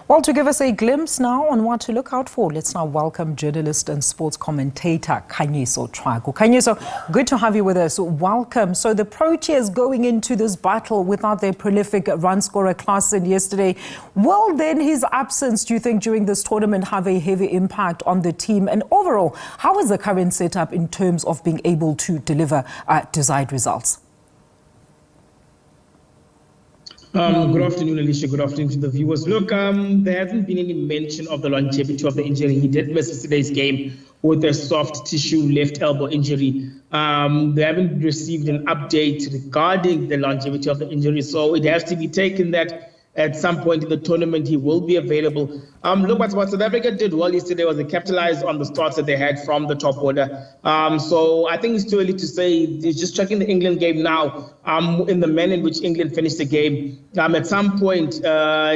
Well, to give us a glimpse now on what to look out for, let's now welcome journalist and sports commentator Khanyiso Tshwaku. Khanyiso, good to have you with us. Welcome. So the Proteas going into this battle without their prolific run scorer Klaasen yesterday. Will then his absence, do you think, during this tournament have a heavy impact on the team? And overall, how is the current setup in terms of being able to deliver desired results? Good afternoon, Alicia. Good afternoon to the viewers. Look, there hasn't been any mention of the longevity of the injury. He did miss yesterday's game with a soft tissue left elbow injury. They haven't received an update regarding the longevity of the injury, so it has to be taken that at some point in the tournament he will be available. Look, what South Africa did well yesterday was they capitalized on the starts that they had from the top order. So I think it's too early to say. Just checking the England game now, in the manner in which England finished the game. At some point,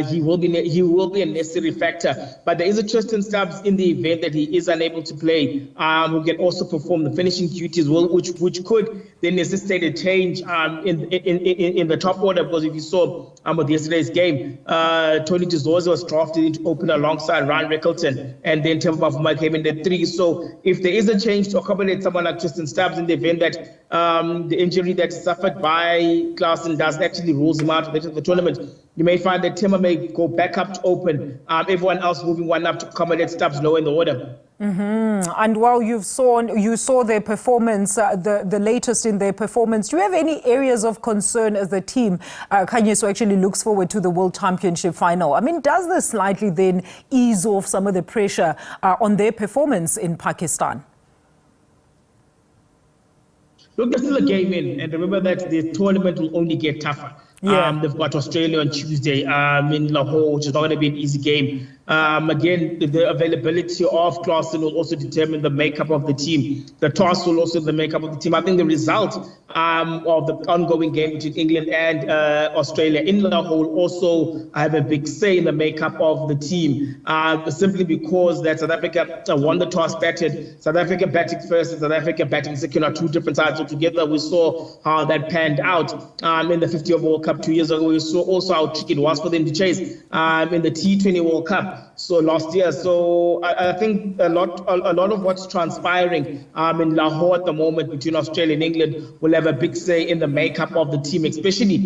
he will be a necessary factor. But there is a Tristan Stubbs in the event that he is unable to play, who can also perform the finishing duties, which could then necessitate a change in the top order. Because if you saw with yesterday's game, Tony Tizoza was drafted into opener alongside Ryan Rickleton, and then Temba Bavuma came in at 3. So if there is a change to accommodate someone like Tristan Stubbs in the event that the injury that suffered by Klaasen does actually rules him out of the tournament, you may find that Temba may go back up to open, everyone else moving one up to accommodate Stubbs lower in the order. And while you saw their performance, the latest in their performance, do you have any areas of concern as the team, Khanyiso, actually looks forward to the World Championship final? I mean, does this slightly then ease off some of the pressure on their performance in Pakistan? Look, this is a game in, and remember that the tournament will only get tougher. Yeah. They've got Australia on Tuesday in Lahore, which is not going to be an easy game. Again, the availability of Klaasen will also determine the makeup of the team. The toss will also the makeup of the team. I think the result of the ongoing game between England and Australia in Lahore will also have a big say in the makeup of the team, simply because that South Africa won the toss, batted. South Africa batting first and South Africa batting second are two different sides altogether. We saw how that panned out in the 50th World Cup 2 years ago. We saw also how tricky it was for them to chase in the T20 World Cup last year. So I think a lot of what's transpiring in Lahore at the moment between Australia and England will have a big say in the makeup of the team, especially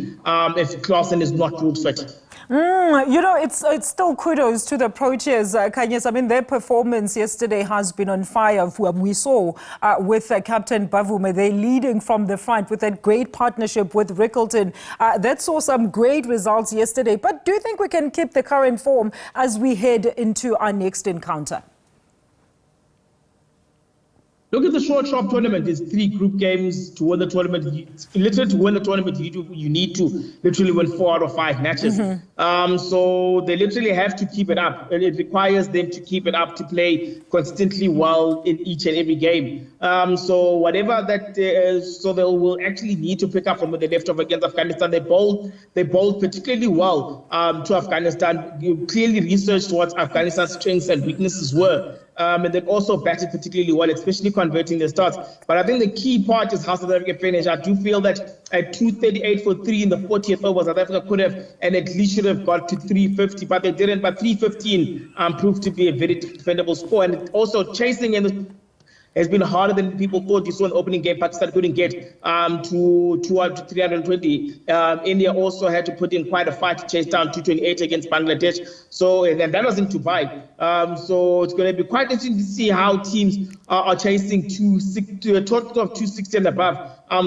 if Klaasen is not ruled fit. You know, it's still kudos to the Proteas, Khanyiso. I mean, their performance yesterday has been on fire. We saw with Captain Bavuma, they're leading from the front with that great partnership with Rickleton. That saw some great results yesterday. But do you think we can keep the current form as we head into our next encounter? Look at the short, sharp tournament. There's 3 group games to win the tournament. Literally, to win the tournament, you need to literally win 4 out of 5 matches. So they literally have to keep it up. It requires them to keep it up to play consistently well in each and every game. So whatever that is, so they will actually need to pick up from what they left off against Afghanistan. They bowled particularly well to Afghanistan. You clearly researched what Afghanistan's strengths and weaknesses were. And then also batted particularly well, especially converting the starts. But I think the key part is how South Africa finished. I do feel that at 238 for 3 in the 40th over, South Africa could have and at least should have got to 350, but they didn't. But 315 proved to be a very defendable score. And also chasing in has been harder than people thought. You saw in the opening game, Pakistan couldn't get to 320. India also had to put in quite a fight to chase down 228 against Bangladesh. So, and that was in Dubai. So it's going to be quite interesting to see how teams are chasing to a total of 260 and above.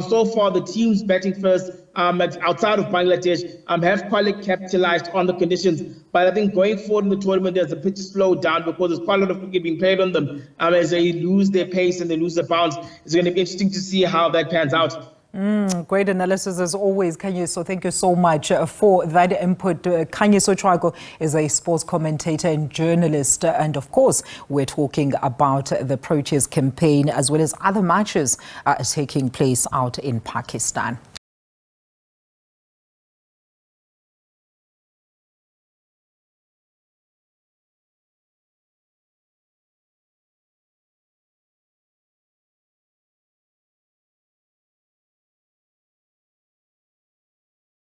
So far, the teams batting first outside of Bangladesh have capitalized on the conditions. But I think going forward in the tournament, there's a pitch slow down because there's quite a lot of cricket being played on them. As they lose their pace and they lose their bounce, it's going to be interesting to see how that pans out. Great analysis as always, Khanyiso. Thank you so much for that input. Khanyiso Tshwaku is a sports commentator and journalist. And of course, we're talking about the Proteas campaign as well as other matches taking place out in Pakistan.